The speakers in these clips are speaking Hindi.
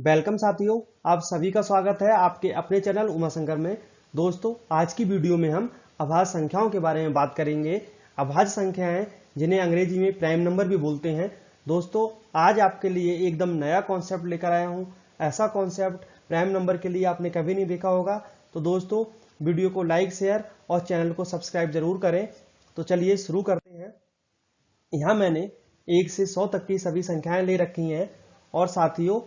वेलकम साथियों, आप सभी का स्वागत है आपके अपने चैनल उमाशंकर में। दोस्तों, आज की वीडियो में हम अभाज्य संख्याओं के बारे में बात करेंगे। अभाज्य संख्याएं जिन्हें अंग्रेजी में प्राइम नंबर भी बोलते हैं। दोस्तों, आज आपके लिए एकदम नया कॉन्सेप्ट लेकर आया हूं। ऐसा कॉन्सेप्ट प्राइम नंबर के लिए आपने कभी नहीं देखा होगा। तो दोस्तों, वीडियो को लाइक, शेयर और चैनल को सब्सक्राइब जरूर करें। तो चलिए शुरू करते हैं। यहाँ मैंने 1 से 100 तक की सभी संख्याएं ले रखी हैं और साथियों,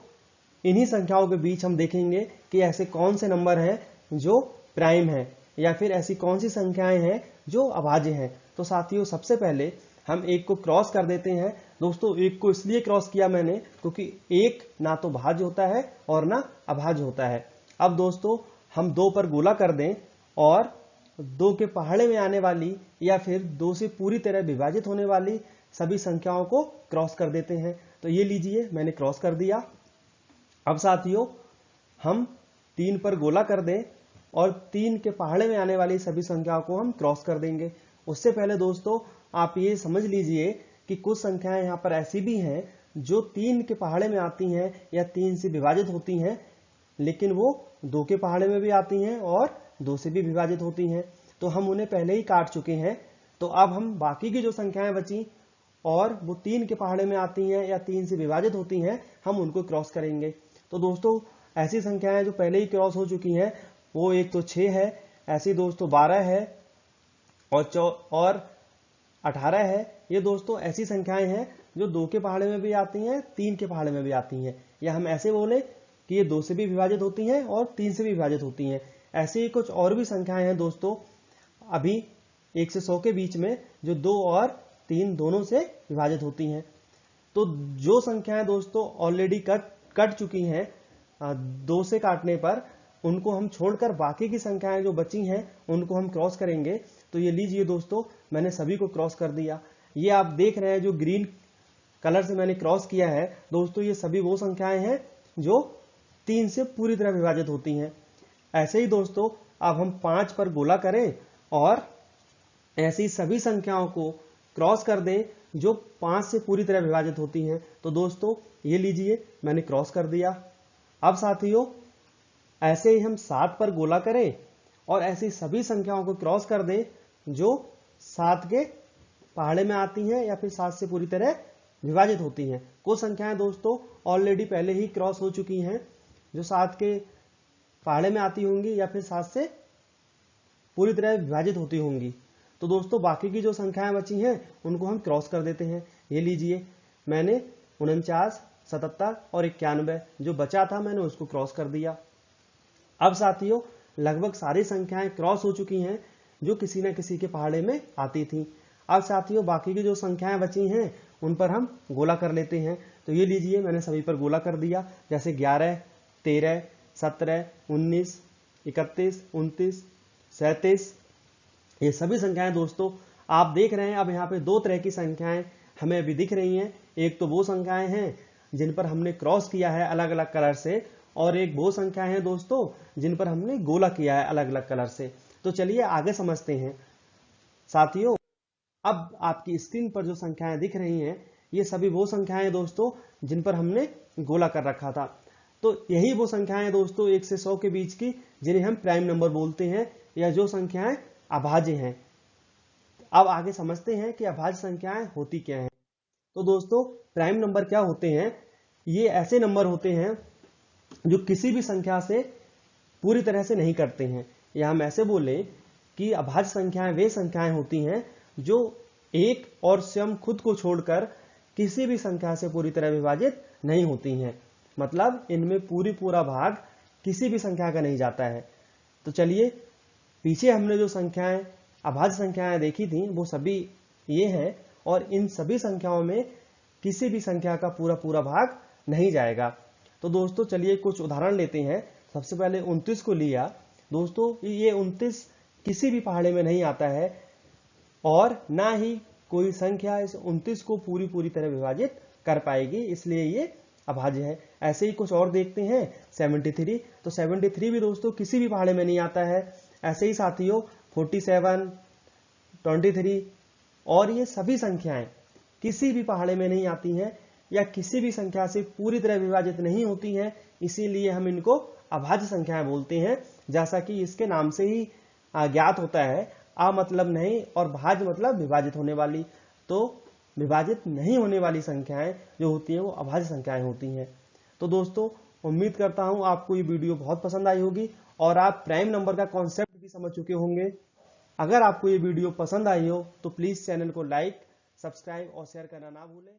इन्हीं संख्याओं के बीच हम देखेंगे कि ऐसे कौन से नंबर हैं जो प्राइम हैं या फिर ऐसी कौन सी संख्याएं हैं जो अभाज्य हैं। तो साथियों, सबसे पहले हम एक को क्रॉस कर देते हैं। दोस्तों, एक को इसलिए क्रॉस किया मैंने क्योंकि एक ना तो भाज्य होता है और ना अभाज्य होता है। अब दोस्तों, हम 2 पर गोला कर दें और 2 के पहाड़े में आने वाली या फिर 2 से पूरी तरह विभाजित होने वाली सभी संख्याओं को क्रॉस कर देते हैं। तो ये लीजिए, मैंने क्रॉस कर दिया। अब साथियों, हम 3 पर गोला कर दें और 3 के पहाड़े में आने वाली सभी संख्याओं को हम क्रॉस कर देंगे। उससे पहले दोस्तों, आप ये समझ लीजिए कि कुछ संख्याएं यहाँ पर ऐसी भी हैं जो 3 के पहाड़े में आती हैं या 3 से विभाजित होती हैं, लेकिन वो 2 के पहाड़े में भी आती हैं और 2 से भी विभाजित होती हैं। तो हम उन्हें पहले ही काट चुके हैं। तो अब हम बाकी की जो संख्याएं बची और वो 3 के पहाड़े में आती हैं या 3 से विभाजित होती हैं, हम उनको क्रॉस करेंगे। तो दोस्तों, ऐसी संख्याएं जो पहले ही क्रॉस हो चुकी हैं वो एक तो 6 है, ऐसी दोस्तों 12 है और 18 है। ये दोस्तों ऐसी संख्याएं हैं जो 2 के पहाड़े में भी आती हैं, 3 के पहाड़े में भी आती हैं, या हम ऐसे बोले कि ये 2 से भी विभाजित होती हैं और 3 से भी विभाजित होती हैं। ऐसे ही कुछ और भी संख्याएं हैं दोस्तों, अभी 1 से 100 के बीच में, जो 2 और 3 दोनों से विभाजित होती हैं। तो जो संख्याएं दोस्तों ऑलरेडी कट चुकी हैं 2 से काटने पर, उनको हम छोड़कर बाकी की संख्याएं जो बची हैं उनको हम क्रॉस करेंगे। तो ये लीजिए दोस्तों, मैंने सभी को क्रॉस कर दिया। ये आप देख रहे हैं जो ग्रीन कलर से मैंने क्रॉस किया है दोस्तों, ये सभी वो संख्याएं हैं जो 3 से पूरी तरह विभाजित होती हैं। ऐसे ही दोस्तों, अब हम 5 पर गोला करें और ऐसी सभी संख्याओं को क्रॉस कर दें जो 5 से पूरी तरह विभाजित होती हैं। तो दोस्तों, ये लीजिए, मैंने क्रॉस कर दिया। अब साथियों, ऐसे ही हम 7 पर गोला करें और ऐसी सभी संख्याओं को क्रॉस कर दें जो 7 के पहाड़े में आती हैं या फिर 7 से पूरी तरह विभाजित होती हैं। कुछ संख्याएं दोस्तों ऑलरेडी पहले ही क्रॉस हो चुकी हैं जो 7 के पहाड़े में आती होंगी या फिर 7 से पूरी तरह विभाजित होती होंगी। तो दोस्तों, बाकी की जो संख्याएं बची हैं उनको हम क्रॉस कर देते हैं। ये लीजिए, मैंने 49, 77 और 91 जो बचा था मैंने उसको क्रॉस कर दिया। अब साथियों, लगभग सारी संख्याएं क्रॉस हो चुकी हैं जो किसी न किसी के पहाड़े में आती थी। अब साथियों, बाकी की जो संख्याएं बची हैं उन पर हम गोला कर लेते हैं। तो ये लीजिए, मैंने सभी पर गोला कर दिया, जैसे 11, 13, 17, 19, 31, 29, 37। ये सभी संख्याएं दोस्तों आप देख रहे हैं। अब यहाँ पे 2 तरह की संख्याएं हमें अभी दिख रही हैं। एक तो वो संख्याएं हैं जिन पर हमने क्रॉस किया है अलग अलग कलर से, और एक वो संख्याएं हैं दोस्तों जिन पर हमने गोला किया है अलग अलग कलर से। तो चलिए आगे समझते हैं। साथियों, अब आपकी स्क्रीन पर जो संख्याएं दिख रही हैं ये सभी वो संख्याएं दोस्तों जिन पर हमने गोला कर रखा था। तो यही वो संख्याएं दोस्तों 1 से 100 के बीच की जिन्हें हम प्राइम नंबर बोलते हैं, या जो संख्याएं अभाज्य हैं। अब आगे समझते हैं कि अभाज्य संख्याएं होती क्या हैं। तो दोस्तों, प्राइम नंबर क्या होते हैं? ये ऐसे नंबर होते हैं जो किसी भी संख्या से पूरी तरह से नहीं कटते हैं, या हम ऐसे बोले कि अभाज्य संख्याएं वे संख्याएं होती हैं जो एक और स्वयं खुद को छोड़कर किसी भी संख्या से पूरी तरह विभाजित नहीं होती हैं। मतलब इनमें पूरा भाग किसी भी संख्या का नहीं जाता है। तो चलिए, पीछे हमने जो संख्याएं अभाज्य संख्याएं देखी थी वो सभी ये हैं, और इन सभी संख्याओं में किसी भी संख्या का पूरा भाग नहीं जाएगा। तो दोस्तों, चलिए कुछ उदाहरण लेते हैं। सबसे पहले 29 को लिया। दोस्तों, ये 29 किसी भी पहाड़े में नहीं आता है और ना ही कोई संख्या इस 29 को पूरी तरह विभाजित कर पाएगी, इसलिए ये अभाज्य है। ऐसे ही कुछ और देखते हैं। 73, तो 73 भी दोस्तों किसी भी पहाड़े में नहीं आता है। ऐसे ही साथियों 47, 23 और ये सभी संख्याएं किसी भी पहाड़े में नहीं आती हैं, या किसी भी संख्या से पूरी तरह विभाजित नहीं होती हैं, इसीलिए हम इनको अभाज्य संख्याएं बोलते हैं। जैसा कि इसके नाम से ही ज्ञात होता है, अ मतलब नहीं और भाज्य मतलब विभाजित होने वाली। तो विभाजित नहीं होने वाली संख्याएं जो होती हैं वो अभाज्य संख्याएं होती हैं। तो दोस्तों, उम्मीद करता हूं आपको ये वीडियो बहुत पसंद आई होगी और आप प्राइम नंबर का कॉन्सेप्ट भी समझ चुके होंगे। अगर आपको ये वीडियो पसंद आई हो तो प्लीज चैनल को लाइक, सब्सक्राइब और शेयर करना ना भूलें।